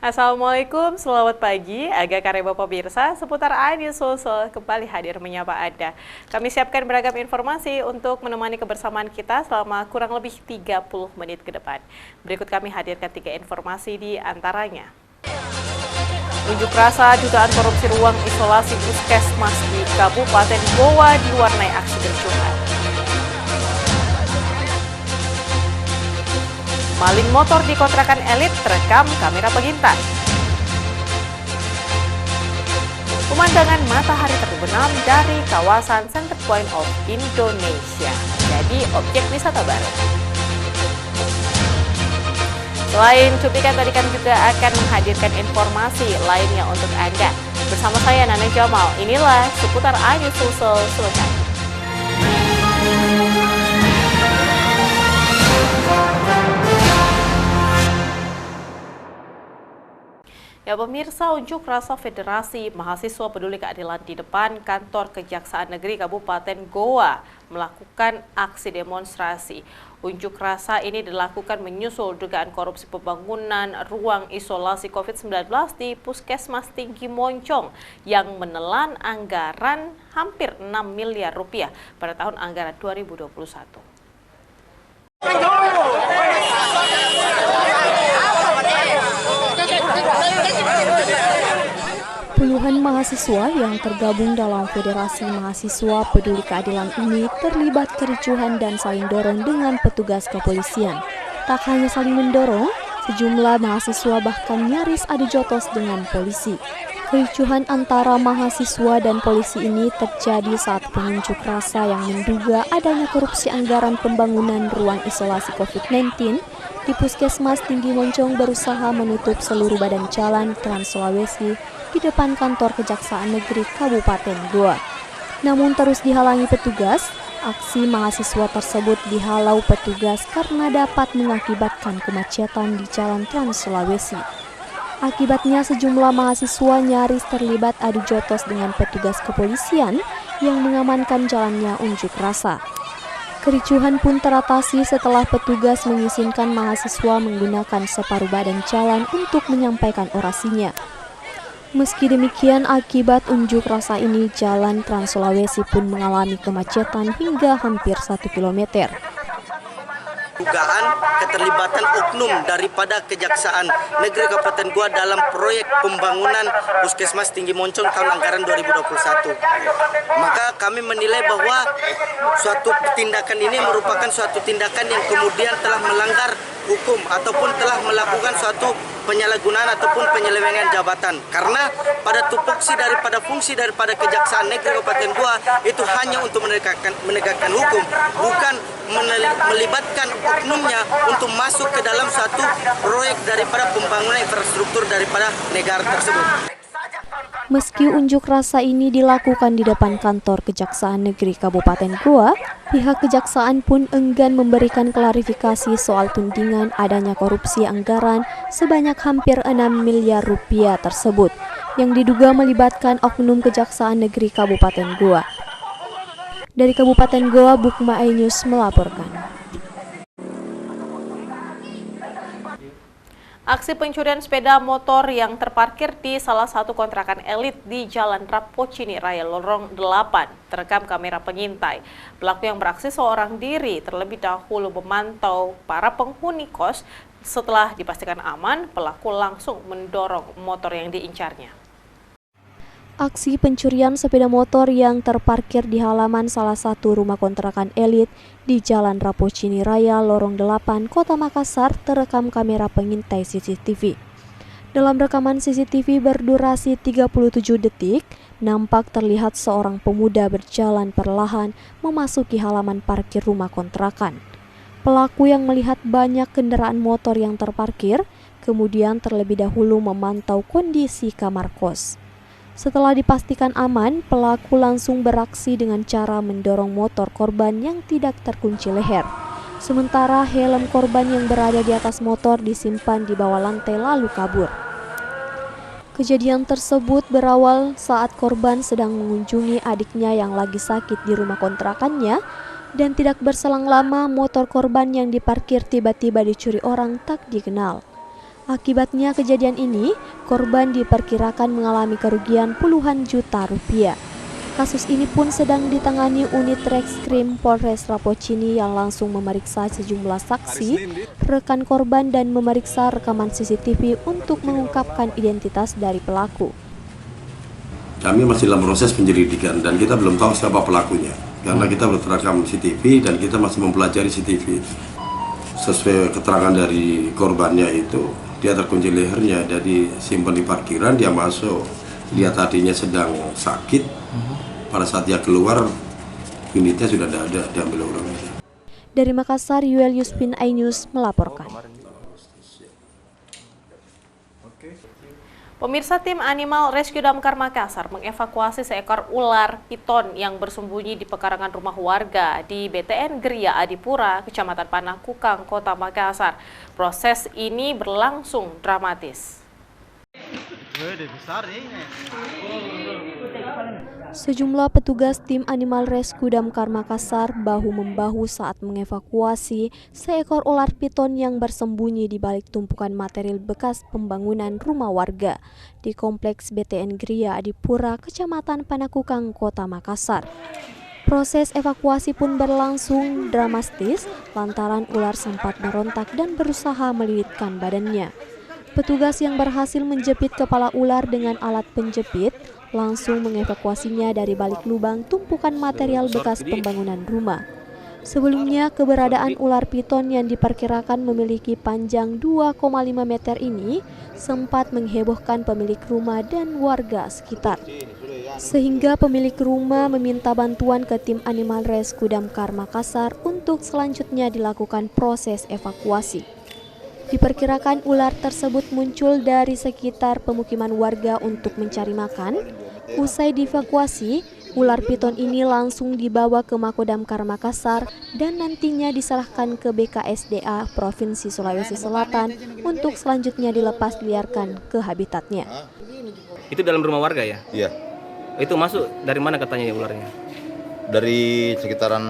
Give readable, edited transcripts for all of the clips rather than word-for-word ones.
Assalamualaikum, selamat pagi. Agak kareba pemirsa, seputar Adi Sosol kembali hadir menyapa Anda. Kami siapkan beragam informasi untuk menemani kebersamaan kita selama kurang lebih 30 menit ke depan. Berikut kami hadirkan 3 informasi di antaranya. Unjuk rasa dugaan korupsi ruang isolasi Puskesmas di Kabupaten Goa diwarnai aksi kericuhan. Maling motor di kontrakan elit terekam kamera pengintai. Pemandangan matahari terbenam dari kawasan Center Point of Indonesia jadi objek wisata baru. Selain cuplikan tadi kami juga akan menghadirkan informasi lainnya untuk Anda. Bersama saya Nana Jamal, inilah seputar Ayu Sulsel selengkapnya. Ya pemirsa, unjuk rasa Federasi Mahasiswa Peduli Keadilan di depan kantor Kejaksaan Negeri Kabupaten Goa melakukan aksi demonstrasi. Unjuk rasa ini dilakukan menyusul dugaan korupsi pembangunan ruang isolasi COVID-19 di Puskesmas Tinggi Moncong yang menelan anggaran hampir 6 miliar rupiah pada tahun anggaran 2021. Puluhan mahasiswa yang tergabung dalam Federasi Mahasiswa Peduli Keadilan ini terlibat kericuhan dan saling dorong dengan petugas kepolisian. Tak hanya saling mendorong, sejumlah mahasiswa bahkan nyaris adu jotos dengan polisi. Kericuhan antara mahasiswa dan polisi ini terjadi saat pengunjuk rasa yang menduga adanya korupsi anggaran pembangunan ruang isolasi COVID-19 di Puskesmas Tinggi Moncong berusaha menutup seluruh badan jalan Trans Sulawesi di depan kantor Kejaksaan Negeri Kabupaten Goa. Namun terus dihalangi petugas, aksi mahasiswa tersebut dihalau petugas karena dapat mengakibatkan kemacetan di jalan Trans Sulawesi. Akibatnya sejumlah mahasiswa nyaris terlibat adu jotos dengan petugas kepolisian yang mengamankan jalannya unjuk rasa. Kericuhan pun teratasi setelah petugas mengizinkan mahasiswa menggunakan separuh badan jalan untuk menyampaikan orasinya. Meski demikian, akibat unjuk rasa ini, jalan Trans Sulawesi pun mengalami kemacetan hingga hampir 1 kilometer. Dugaan keterlibatan oknum daripada Kejaksaan Negeri Kabupaten Goa dalam proyek pembangunan Puskesmas Tinggi Moncong tahun anggaran 2021. Maka kami menilai bahwa suatu tindakan ini merupakan suatu tindakan yang kemudian telah melanggar hukum ataupun telah melakukan suatu penyalahgunaan ataupun penyelewengan jabatan, karena pada tupoksi daripada fungsi daripada Kejaksaan Negeri Kabupaten Goa itu hanya untuk menegakkan hukum, bukan melibatkan oknumnya untuk masuk ke dalam satu proyek daripada pembangunan infrastruktur daripada negara tersebut. Meski unjuk rasa ini dilakukan di depan kantor Kejaksaan Negeri Kabupaten Goa, pihak kejaksaan pun enggan memberikan klarifikasi soal tudingan adanya korupsi anggaran sebanyak hampir 6 miliar rupiah tersebut, yang diduga melibatkan oknum Kejaksaan Negeri Kabupaten Goa. Dari Kabupaten Goa, Bukma News melaporkan. Aksi pencurian sepeda motor yang terparkir di salah satu kontrakan elit di Jalan Rapocini Raya Lorong 8 terekam kamera pengintai. Pelaku yang beraksi seorang diri terlebih dahulu memantau para penghuni kos. Setelah dipastikan aman, pelaku langsung mendorong motor yang diincarnya. Aksi pencurian sepeda motor yang terparkir di halaman salah satu rumah kontrakan elit di Jalan Rapocini Raya Lorong 8, Kota Makassar terekam kamera pengintai CCTV. Dalam rekaman CCTV berdurasi 37 detik, nampak terlihat seorang pemuda berjalan perlahan memasuki halaman parkir rumah kontrakan. Pelaku yang melihat banyak kendaraan motor yang terparkir, kemudian terlebih dahulu memantau kondisi kamar kos. Setelah dipastikan aman, pelaku langsung beraksi dengan cara mendorong motor korban yang tidak terkunci leher. Sementara helm korban yang berada di atas motor disimpan di bawah lantai lalu kabur. Kejadian tersebut berawal saat korban sedang mengunjungi adiknya yang lagi sakit di rumah kontrakannya, dan tidak berselang lama motor korban yang diparkir tiba-tiba dicuri orang tak dikenal. Akibatnya kejadian ini, korban diperkirakan mengalami kerugian puluhan juta rupiah. Kasus ini pun sedang ditangani unit Reskrim Polres Rapocini yang langsung memeriksa sejumlah saksi, rekan korban dan memeriksa rekaman CCTV untuk mengungkapkan identitas dari pelaku. Kami masih dalam proses penyelidikan dan kita belum tahu siapa pelakunya. Karena kita berterekam CCTV dan kita masih mempelajari CCTV. Sesuai keterangan dari korbannya itu, dia terkunci lehernya, jadi simpan di parkiran, dia masuk, lihat tadinya sedang sakit. Pada saat dia keluar, unitnya sudah tidak ada, diambil orang. Dari Makassar, Yuelius Bin iNews melaporkan. Pemirsa, tim Animal Rescue Damkar Makassar mengevakuasi seekor ular piton yang bersembunyi di pekarangan rumah warga di BTN Geria Adipura, Kecamatan Panakukang, Kota Makassar. Proses ini berlangsung dramatis. Sejumlah petugas tim Animal Rescue Damkar Makassar bahu-membahu saat mengevakuasi seekor ular piton yang bersembunyi di balik tumpukan material bekas pembangunan rumah warga di Kompleks BTN Geria Adipura, Kecamatan Panakukang, Kota Makassar. Proses evakuasi pun berlangsung dramatis lantaran ular sempat berontak dan berusaha melilitkan badannya. Petugas yang berhasil menjepit kepala ular dengan alat penjepit langsung mengevakuasinya dari balik lubang tumpukan material bekas pembangunan rumah. Sebelumnya, keberadaan ular piton yang diperkirakan memiliki panjang 2,5 meter ini sempat menghebohkan pemilik rumah dan warga sekitar. Sehingga pemilik rumah meminta bantuan ke tim Animal Rescue Damkar Makassar untuk selanjutnya dilakukan proses evakuasi. Diperkirakan ular tersebut muncul dari sekitar pemukiman warga untuk mencari makan. Usai dievakuasi, ular piton ini langsung dibawa ke Makodamkar Makassar dan nantinya diserahkan ke BKSDA Provinsi Sulawesi Selatan untuk selanjutnya dilepas liarkan ke habitatnya. Itu dalam rumah warga ya? Iya. Itu masuk dari mana katanya ya ularnya? Dari sekitaran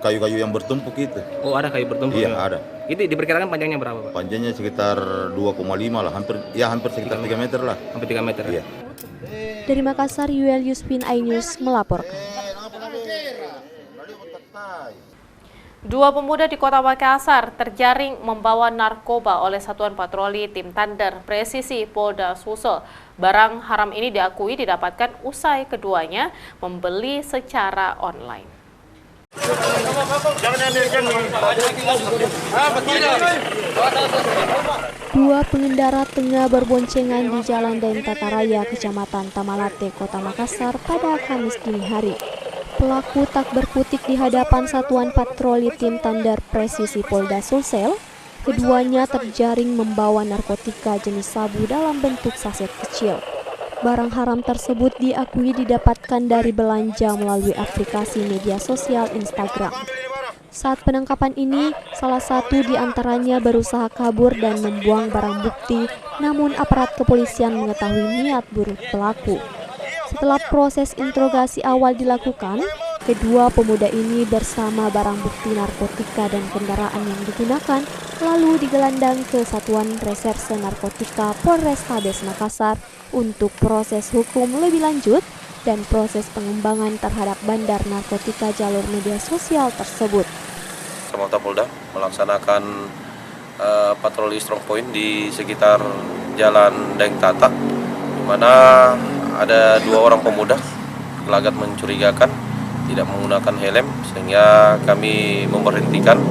kayu-kayu yang bertumpuk itu. Oh, ada kayu bertumpuk? Iya, ya? ada. Itu diperkirakan panjangnya berapa, Pak? Panjangnya sekitar 2,5 lah, hampir sekitar 3 meter lah. Hampir 3 meter. Iya. Dari Makassar, Yuelius Bin iNews melaporkan. Dua pemuda di Kota Makassar terjaring membawa narkoba oleh Satuan Patroli Tim Tandar Presisi Polda Sulsel. Barang haram ini diakui didapatkan usai keduanya membeli secara online. Dua pengendara tengah berboncengan di Jalan Dentataraya, Kecamatan Tamalate, Kota Makassar pada Kamis dini hari. Pelaku tak berkutik di hadapan Satuan Patroli Tim Tandar Presisi Polda Sulsel. Keduanya terjaring membawa narkotika jenis sabu dalam bentuk saset kecil. Barang haram tersebut diakui didapatkan dari belanja melalui aplikasi media sosial Instagram. Saat penangkapan ini, salah satu di antaranya berusaha kabur dan membuang barang bukti, namun aparat kepolisian mengetahui niat buruk pelaku. Setelah proses interogasi awal dilakukan, kedua pemuda ini bersama barang bukti narkotika dan kendaraan yang digunakan lalu digelandang ke Satuan Reserse Narkotika Polrestabes Makassar untuk proses hukum lebih lanjut dan proses pengembangan terhadap bandar narkotika jalur media sosial tersebut. Samapta Polda melaksanakan patroli strong point di sekitar Jalan Deng Tata, di mana ada 2 orang pemuda gelagat mencurigakan, tidak menggunakan helm, sehingga kami memberhentikan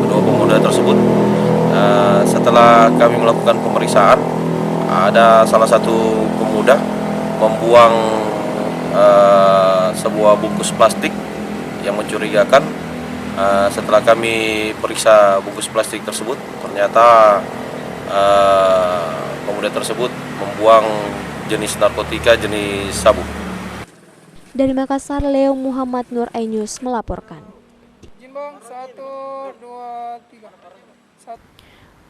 kedua pemuda tersebut. Setelah kami melakukan pemeriksaan, ada salah satu pemuda membuang sebuah bungkus plastik yang mencurigakan. Setelah kami periksa bungkus plastik tersebut, ternyata pemuda tersebut membuang jenis narkotika jenis sabu. Dari Makassar, Leo Muhammad Nur iNews melaporkan.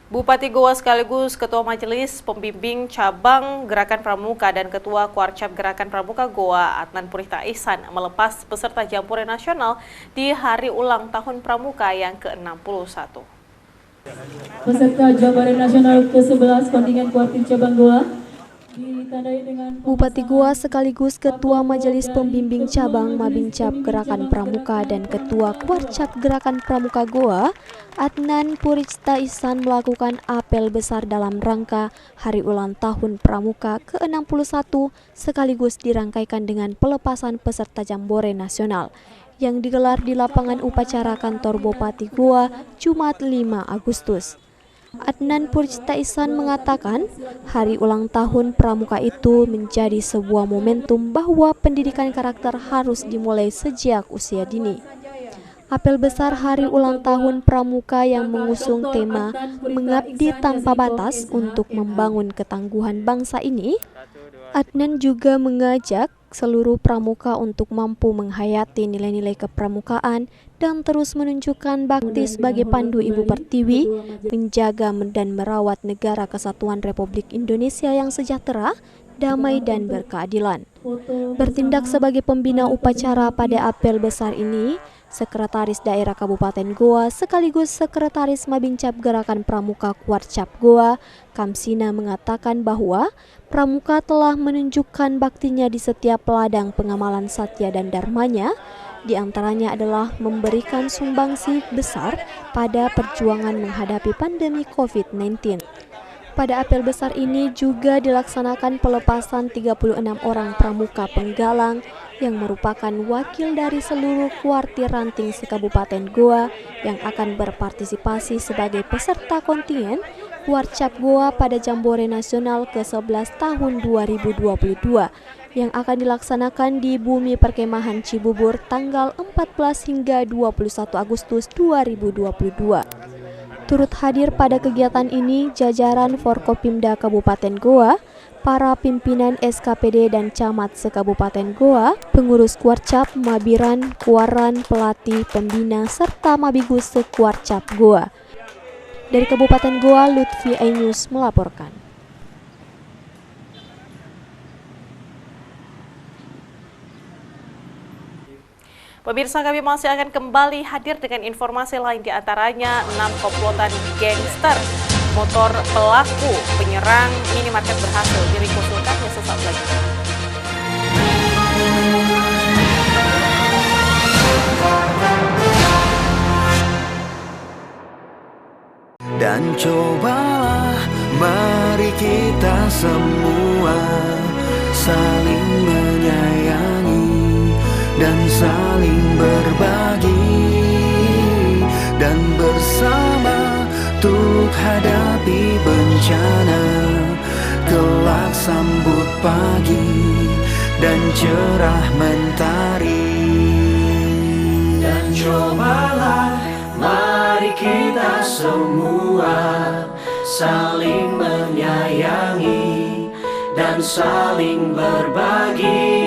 Bupati Goa sekaligus Ketua Majelis Pembimbing Cabang Gerakan Pramuka dan Ketua Kuarcap Gerakan Pramuka Goa, Adnan Purita Ihsan, melepas peserta Jampure Nasional di hari ulang tahun Pramuka yang ke-61. Peserta Jabaran Nasional ke-11 kontingen Kuartir Cabang Goa ditandai dengan Bupati Goa sekaligus Ketua Majelis Pembimbing Cabang Mabincap Gerakan Pramuka dan Ketua Kuarcap Gerakan Pramuka Goa, Adnan Puricta Ihsan melakukan apel besar dalam rangka Hari Ulang Tahun Pramuka ke-61 sekaligus dirangkaikan dengan pelepasan peserta Jambore Nasional yang digelar di lapangan upacara kantor Bupati Goa Jumat 5 Agustus. Adnan Puricta Ihsan mengatakan hari ulang tahun Pramuka itu menjadi sebuah momentum bahwa pendidikan karakter harus dimulai sejak usia dini. Apel besar hari ulang tahun Pramuka yang mengusung tema Mengabdi Tanpa Batas untuk membangun ketangguhan bangsa ini, Adnan juga mengajak seluruh pramuka untuk mampu menghayati nilai-nilai kepramukaan dan terus menunjukkan bakti sebagai pandu Ibu Pertiwi, menjaga dan merawat negara kesatuan Republik Indonesia yang sejahtera, damai dan berkeadilan. Bertindak sebagai pembina upacara pada apel besar ini, Sekretaris Daerah Kabupaten Goa sekaligus Sekretaris Mabincap Gerakan Pramuka Kuarcap Goa, Kamsina mengatakan bahwa Pramuka telah menunjukkan baktinya di setiap ladang pengamalan satya dan dharmanya, di antaranya adalah memberikan sumbangsi besar pada perjuangan menghadapi pandemi COVID-19. Pada apel besar ini juga dilaksanakan pelepasan 36 orang pramuka penggalang yang merupakan wakil dari seluruh kuartir ranting se-Kabupaten Goa yang akan berpartisipasi sebagai peserta kontingen Kuarcap Goa pada Jambore Nasional ke-11 tahun 2022 yang akan dilaksanakan di Bumi Perkemahan Cibubur tanggal 14 hingga 21 Agustus 2022. Turut hadir pada kegiatan ini jajaran Forkopimda Kabupaten Goa, para pimpinan SKPD dan camat se-Kabupaten Goa, pengurus Kuarcap, Mabiran, Kuaran, pelatih, pembina, serta Mabigus se-Kuarcap Goa. Dari Kabupaten Goa, Lutfi Ainus melaporkan. Pemirsa, kami masih akan kembali hadir dengan informasi lain, di antaranya 6 komplotan gangster motor pelaku penyerang minimarket berhasil diringkus lengkapnya sesaat lagi. Dan cobalah mari kita semua saling menyayangi dan saling berbagi dan bersama untuk hadapi bencana, kelak sambut pagi dan cerah mentari. Dan cobalah mari kita semua saling menyayangi dan saling berbagi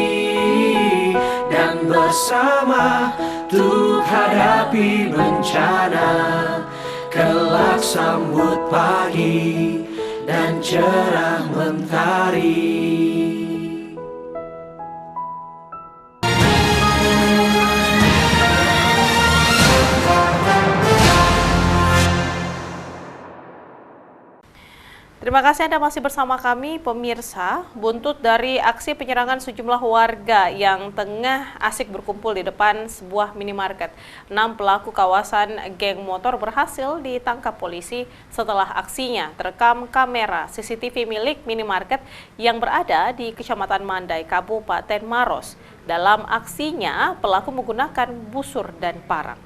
dan bersama untuk hadapi bencana, kelak sambut pagi dan cerah mentari. Terima kasih Anda masih bersama kami, pemirsa. Buntut dari aksi penyerangan sejumlah warga yang tengah asik berkumpul di depan sebuah minimarket, 6 pelaku kawasan geng motor berhasil ditangkap polisi setelah aksinya terekam kamera CCTV milik minimarket yang berada di Kecamatan Mandai, Kabupaten Maros. Dalam aksinya, pelaku menggunakan busur dan parang.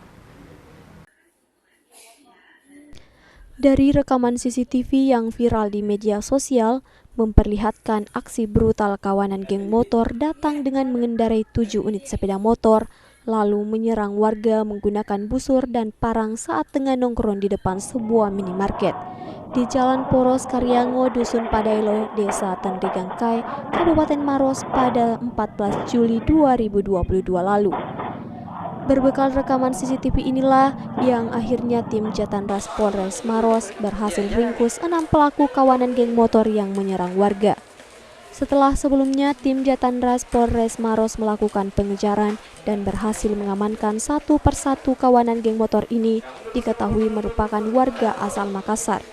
Dari rekaman CCTV yang viral di media sosial, memperlihatkan aksi brutal kawanan geng motor datang dengan mengendarai 7 unit sepeda motor, lalu menyerang warga menggunakan busur dan parang saat tengah nongkrong di depan sebuah minimarket di Jalan Poros Karyango, Dusun Padailo, Desa Tandegangkai, Kabupaten Maros pada 14 Juli 2022 lalu. Berbekal rekaman CCTV inilah yang akhirnya tim Jatanras Polres Maros berhasil ringkus 6 pelaku kawanan geng motor yang menyerang warga. Setelah sebelumnya tim Jatandras Polres Maros melakukan pengejaran dan berhasil mengamankan satu persatu kawanan geng motor ini diketahui merupakan warga asal Makassar.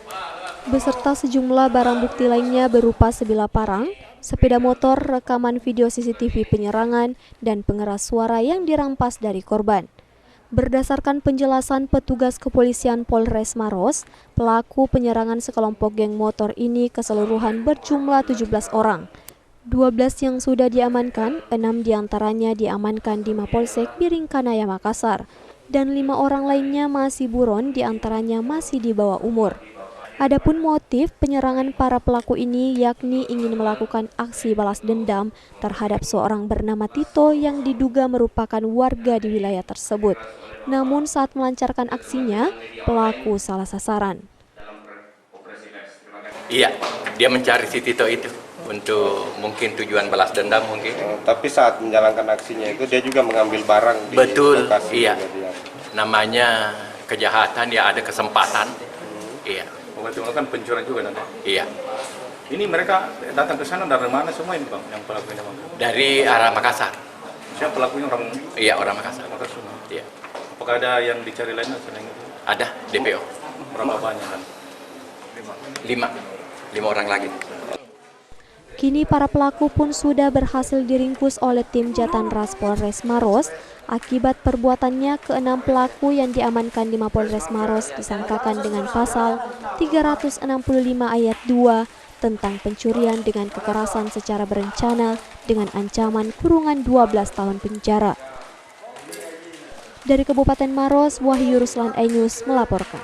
Beserta sejumlah barang bukti lainnya berupa sebilah parang, sepeda motor, rekaman video CCTV penyerangan, dan pengeras suara yang dirampas dari korban. Berdasarkan penjelasan petugas kepolisian Polres Maros, pelaku penyerangan sekelompok geng motor ini keseluruhan berjumlah 17 orang. 12 yang sudah diamankan, 6 diantaranya diamankan di Mapolsek Biringkanaya Makassar, dan 5 orang lainnya masih buron, diantaranya masih di bawah umur. Adapun motif penyerangan para pelaku ini yakni ingin melakukan aksi balas dendam terhadap seorang bernama Tito yang diduga merupakan warga di wilayah tersebut. Namun saat melancarkan aksinya, pelaku salah sasaran. Iya, dia mencari si Tito itu untuk mungkin tujuan balas dendam mungkin. Tapi saat menjalankan aksinya itu dia juga mengambil barang di Betul, lokasi. iya. Namanya kejahatan, ya ada kesempatan. Iya. Berarti kan pencurian juga nanti. Iya. Ini mereka datang ke sana dari mana semua ini Bang, yang pelakunya Bang? Dari arah Makassar. Siapa pelakunya orang? Iya, orang Makassar. Makassar semua. Iya. Apakah ada yang dicari lainnya selain itu? Ada DPO. Berapa banyak kan? 5 orang lagi. Kini para pelaku pun sudah berhasil diringkus oleh tim Jatandras Polres Maros. Akibat perbuatannya, ke-6 pelaku yang diamankan di Mapolres Maros disangkakan dengan pasal 365 ayat 2 tentang pencurian dengan kekerasan secara berencana dengan ancaman kurungan 12 tahun penjara. Dari Kabupaten Maros, Wahyu Ruslan iNews melaporkan.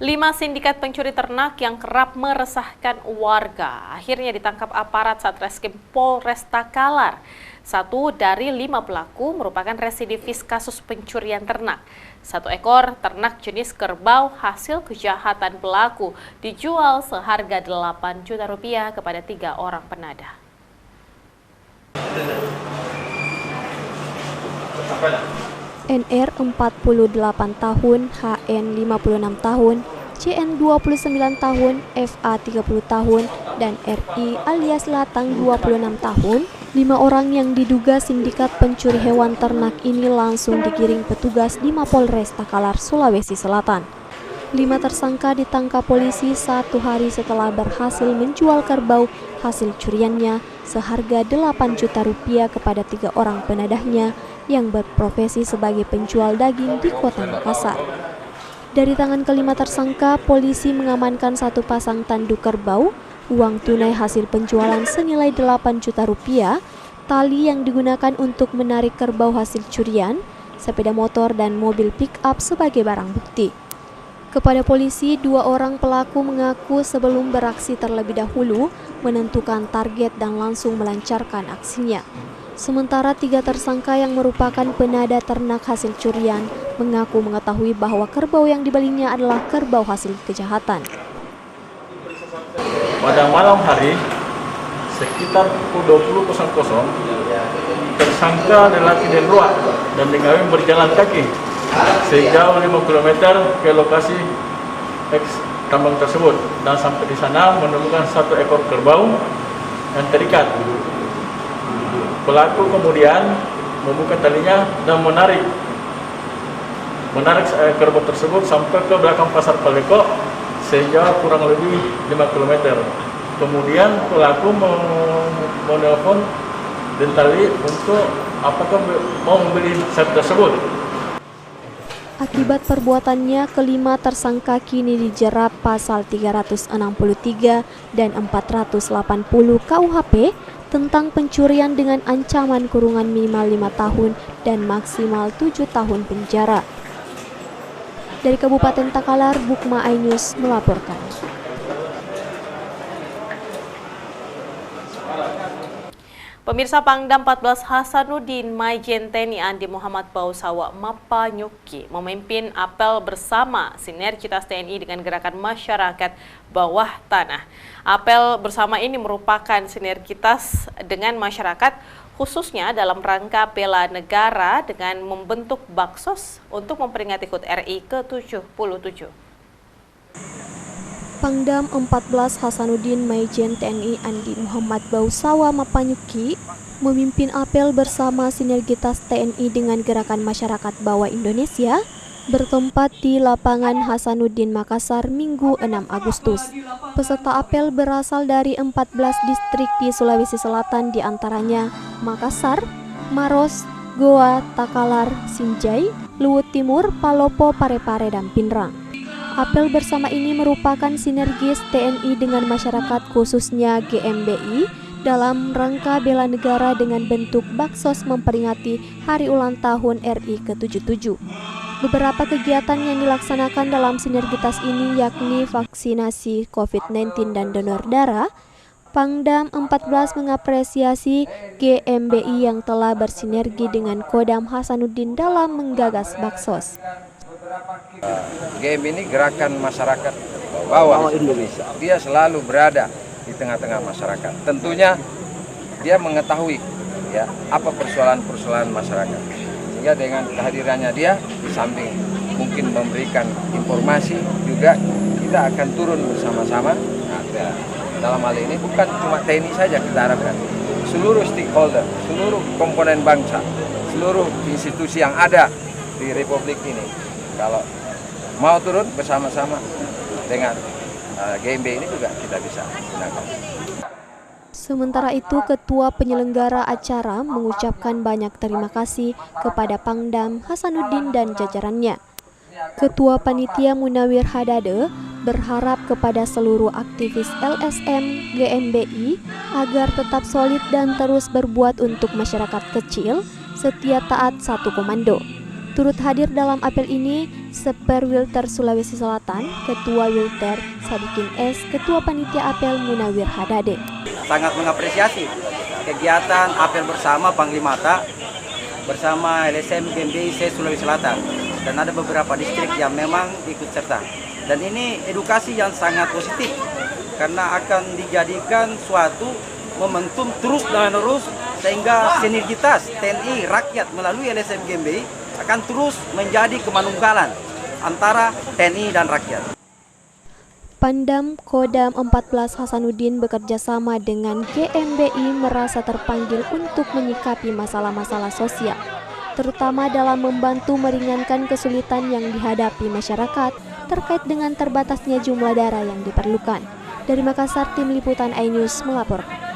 5 sindikat pencuri ternak yang kerap meresahkan warga akhirnya ditangkap aparat Satreskrim Polres Takalar. 1 dari 5 pelaku merupakan residivis kasus pencurian ternak. 1 ekor ternak jenis kerbau hasil kejahatan pelaku dijual seharga 8 juta rupiah kepada 3 orang penadah. NR 48 tahun, HN 56 tahun, CN 29 tahun, FA 30 tahun, dan RI alias Latang 26 tahun. 5 orang yang diduga sindikat pencuri hewan ternak ini langsung digiring petugas di Mapolres Takalar, Sulawesi Selatan. 5 tersangka ditangkap polisi 1 hari setelah berhasil menjual kerbau hasil curiannya seharga 8 juta rupiah kepada 3 orang penadahnya yang berprofesi sebagai penjual daging di Kota Makassar. Dari tangan ke-5 tersangka, polisi mengamankan 1 pasang tanduk kerbau, uang tunai hasil penjualan senilai 8 juta rupiah, tali yang digunakan untuk menarik kerbau hasil curian, sepeda motor dan mobil pick-up sebagai barang bukti. Kepada polisi, 2 orang pelaku mengaku sebelum beraksi terlebih dahulu menentukan target dan langsung melancarkan aksinya. Sementara 3 tersangka yang merupakan penada ternak hasil curian mengaku mengetahui bahwa kerbau yang dibelinya adalah kerbau hasil kejahatan. Pada malam hari, sekitar pukul 20.00, tersangka lelaki dan luar dan dengan berjalan kaki sejauh 5 km ke lokasi tambang tersebut dan sampai di sana menemukan 1 ekor kerbau yang terikat. Pelaku kemudian membuka talinya dan menarik kerbau tersebut sampai ke belakang pasar Paleko sejauh kurang lebih 5 km. Kemudian pelaku menelpon Dentali untuk apakah mau membeli sapi tersebut. Akibat perbuatannya, ke-5 tersangka kini dijerat pasal 363 dan 480 KUHP tentang pencurian dengan ancaman kurungan minimal 5 tahun dan maksimal 7 tahun penjara. Dari Kabupaten Takalar, Bukma iNews melaporkan. Pemirsa, Pangdam 14 Hasanuddin Maijen TNI Andi Muhammad Bausawa Mapanyuki memimpin apel bersama sinergitas TNI dengan gerakan masyarakat bawah tanah. Apel bersama ini merupakan sinergitas dengan masyarakat khususnya dalam rangka bela negara dengan membentuk baksos untuk memperingati HUT RI ke-77. Pangdam 14 Hasanuddin Maijen TNI Andi Muhammad Bausawa Mapanyuki memimpin apel bersama sinergitas TNI dengan Gerakan Masyarakat Bawah Indonesia bertempat di lapangan Hasanuddin Makassar Minggu 6 Agustus. Peserta apel berasal dari 14 distrik di Sulawesi Selatan, diantaranya Makassar, Maros, Goa, Takalar, Sinjai, Luwut Timur, Palopo, Parepare, dan Pinrang. Apel bersama ini merupakan sinergis TNI dengan masyarakat khususnya GMBI dalam rangka bela negara dengan bentuk baksos memperingati Hari Ulang Tahun RI ke-77. Beberapa kegiatan yang dilaksanakan dalam sinergitas ini yakni vaksinasi COVID-19 dan donor darah. Pangdam 14 mengapresiasi GMBI yang telah bersinergi dengan Kodam Hasanuddin dalam menggagas baksos. GM ini gerakan masyarakat bawah Indonesia. Dia selalu berada di tengah-tengah masyarakat. Tentunya dia mengetahui ya apa persoalan-persoalan masyarakat. Sehingga dengan kehadirannya dia di samping mungkin memberikan informasi juga kita akan turun bersama-sama. Nah, dalam hal ini bukan cuma TNI saja kita harapkan. Seluruh stakeholder, seluruh komponen bangsa, seluruh institusi yang ada di Republik ini kalau mau turun bersama-sama dengan GMB ini juga kita bisa gunakan. Sementara itu, Ketua Penyelenggara acara mengucapkan banyak terima kasih kepada Pangdam Hasanuddin dan jajarannya. Ketua Panitia Munawir Hadade berharap kepada seluruh aktivis LSM GMBI agar tetap solid dan terus berbuat untuk masyarakat kecil, setia taat satu komando. Turut hadir dalam apel ini Seper Wilter Sulawesi Selatan, Ketua Wilter Sadikin S, Ketua Panitia Apel Munawir Hadade. Sangat mengapresiasi kegiatan apel bersama Panglimata bersama LSM GMBI Sulawesi Selatan, dan ada beberapa distrik yang memang ikut serta. Dan ini edukasi yang sangat positif karena akan dijadikan suatu momentum terus menerus sehingga sinergitas TNI rakyat melalui LSM GMBI akan terus menjadi kemanunggalan antara TNI dan rakyat. Pangdam Kodam 14 Hasanuddin bekerja sama dengan GMBI merasa terpanggil untuk menyikapi masalah-masalah sosial, terutama dalam membantu meringankan kesulitan yang dihadapi masyarakat terkait dengan terbatasnya jumlah darah yang diperlukan. Dari Makassar, Tim Liputan iNews melaporkan.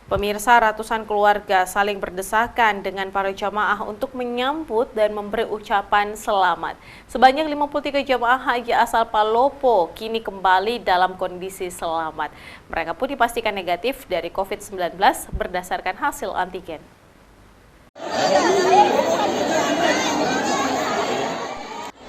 Pemirsa, ratusan keluarga saling berdesakan dengan para jamaah untuk menyambut dan memberi ucapan selamat. Sebanyak 53 jamaah haji asal Palopo kini kembali dalam kondisi selamat. Mereka pun dipastikan negatif dari COVID-19 berdasarkan hasil antigen.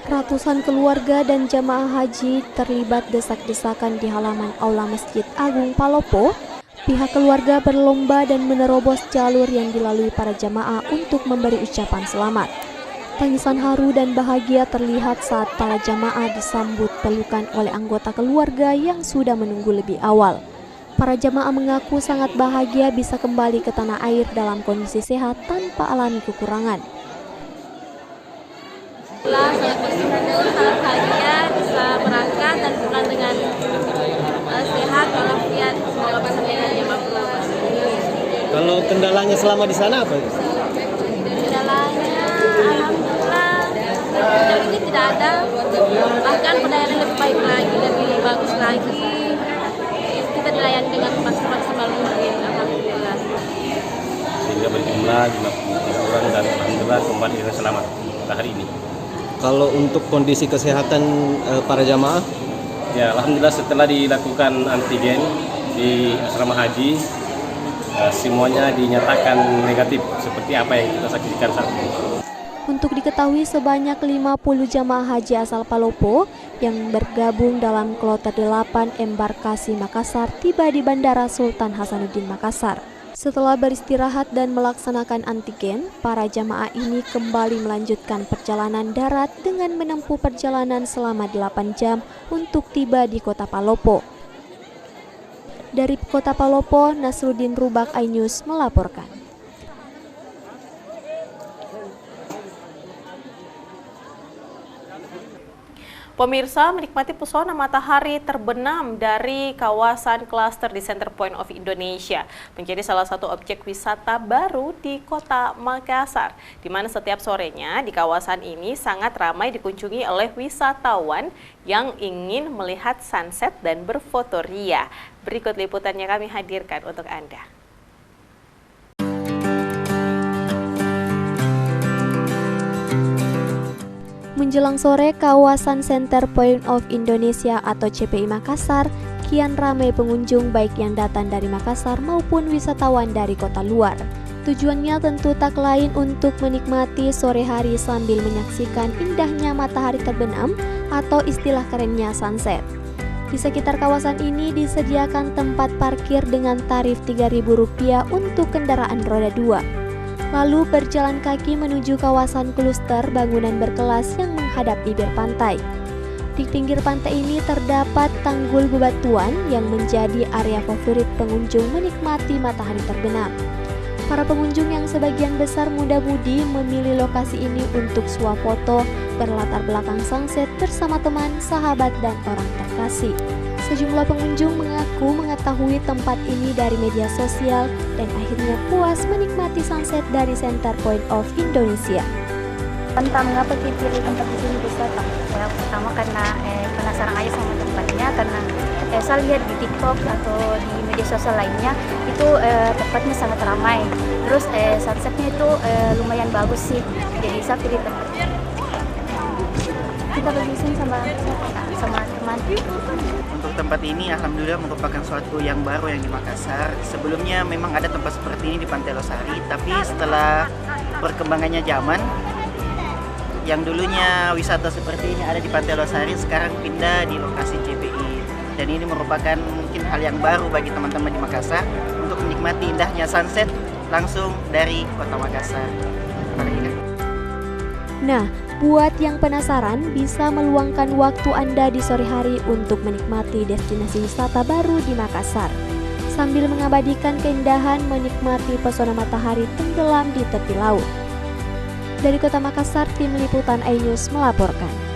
Ratusan keluarga dan jamaah haji terlibat desak-desakan di halaman Aula Masjid Agung Palopo. Pihak keluarga berlomba dan menerobos jalur yang dilalui para jamaah untuk memberi ucapan selamat. Tangisan haru dan bahagia terlihat saat para jamaah disambut pelukan oleh anggota keluarga yang sudah menunggu lebih awal. Para jamaah mengaku sangat bahagia bisa kembali ke tanah air dalam kondisi sehat tanpa alami kekurangan. Sangat bersyukur, sangat bahagia bisa berangkat dan pulang dengan sehat walafiat, semoga persalinannya bagus. Kalau kendalanya selama di sana apa? Kendalanya alhamdulillah ini tidak ada, bahkan pelayanan lebih baik lagi, lebih bagus lagi. Kita dilayani dengan maksimal mungkin, alhamdulillah. Sehingga berjumlah 53 orang dan alhamdulillah kembali dengan selamat hari ini. Kalau untuk kondisi kesehatan para jamaah? Ya, alhamdulillah setelah dilakukan antigen di asrama haji, semuanya dinyatakan negatif seperti apa yang kita saksikan saat ini. Untuk diketahui, sebanyak 50 jamaah haji asal Palopo yang bergabung dalam kloter 8 embarkasi Makassar tiba di Bandara Sultan Hasanuddin Makassar. Setelah beristirahat dan melaksanakan antigen, para jamaah ini kembali melanjutkan perjalanan darat dengan menempuh perjalanan selama 8 jam untuk tiba di kota Palopo. Dari kota Palopo, Nasruddin Rubak iNews melaporkan. Pemirsa, menikmati pesona matahari terbenam dari kawasan klaster di Center Point of Indonesia menjadi salah satu objek wisata baru di Kota Makassar, di mana setiap sorenya di kawasan ini sangat ramai dikunjungi oleh wisatawan yang ingin melihat sunset dan berfotoria. Berikut liputannya kami hadirkan untuk Anda. Menjelang sore, kawasan Center Point of Indonesia atau CPI Makassar kian ramai pengunjung baik yang datang dari Makassar maupun wisatawan dari kota luar. Tujuannya tentu tak lain untuk menikmati sore hari sambil menyaksikan indahnya matahari terbenam atau istilah kerennya sunset. Di sekitar kawasan ini disediakan tempat parkir dengan tarif Rp3.000 untuk kendaraan roda 2. Lalu berjalan kaki menuju kawasan kluster bangunan berkelas yang menghadap bibir pantai. Di pinggir pantai ini terdapat tanggul bebatuan yang menjadi area favorit pengunjung menikmati matahari terbenam. Para pengunjung yang sebagian besar muda-mudi memilih lokasi ini untuk swafoto berlatar belakang sunset bersama teman, sahabat, dan orang terkasih. Sejumlah pengunjung mengaku mengetahui tempat ini dari media sosial dan akhirnya puas menikmati sunset dari Center Point of Indonesia. Tentang mengapa kita pilih tempat di sini wisata? Ya, pertama karena penasaran aja sama tempatnya, karena saya lihat di TikTok atau di media sosial lainnya itu tempatnya sangat ramai. Terus sunsetnya itu lumayan bagus sih. Jadi saya pilih tempatnya. Kita pergi sini sama teman. Untuk tempat ini alhamdulillah merupakan suatu yang baru yang di Makassar. Sebelumnya memang ada tempat seperti ini di Pantai Losari, tapi setelah perkembangannya zaman, yang dulunya wisata seperti ini ada di Pantai Losari sekarang pindah di lokasi CPI. Dan ini merupakan mungkin hal yang baru bagi teman-teman di Makassar untuk menikmati indahnya sunset langsung dari Kota Makassar. Nah, buat yang penasaran bisa meluangkan waktu Anda di sore hari untuk menikmati destinasi wisata baru di Makassar sambil mengabadikan keindahan menikmati pesona matahari tenggelam di tepi laut. Dari Kota Makassar, tim liputan iNews melaporkan.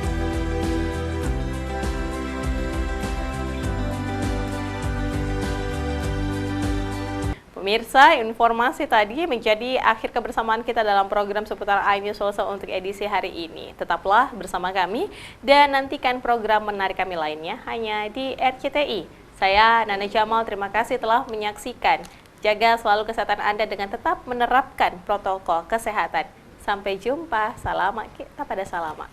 Pemirsa, informasi tadi menjadi akhir kebersamaan kita dalam program seputar iNews Sulsel untuk edisi hari ini. Tetaplah bersama kami dan nantikan program menarik kami lainnya hanya di RCTI. Saya Nana Jamal, terima kasih telah menyaksikan. Jaga selalu kesehatan Anda dengan tetap menerapkan protokol kesehatan. Sampai jumpa, salamat kita pada salamat.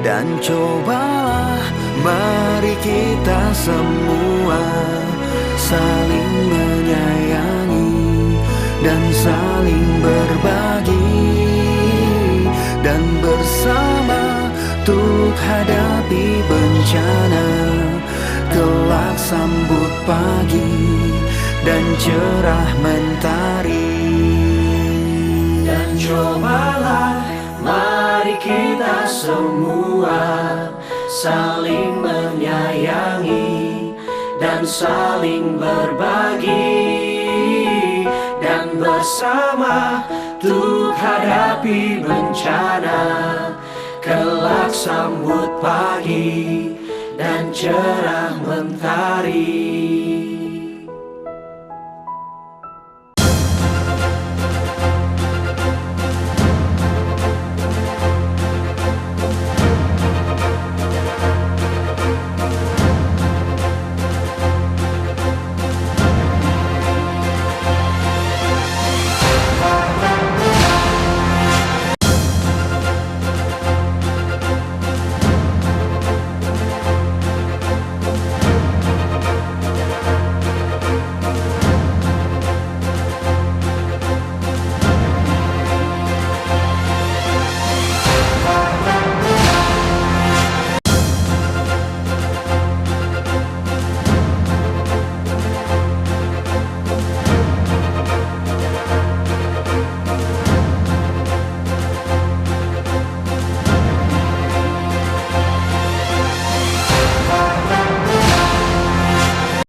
Dan cobalah mari kita semua saling menyayangi dan saling berbagi dan bersama untuk hadapi bencana. Kelak sambut pagi dan cerah mentari. Dan cobalah mari kita semua saling menyayangi dan saling berbagi dan bersama untuk hadapi bencana. Kelak sambut pagi dan cerah mentari.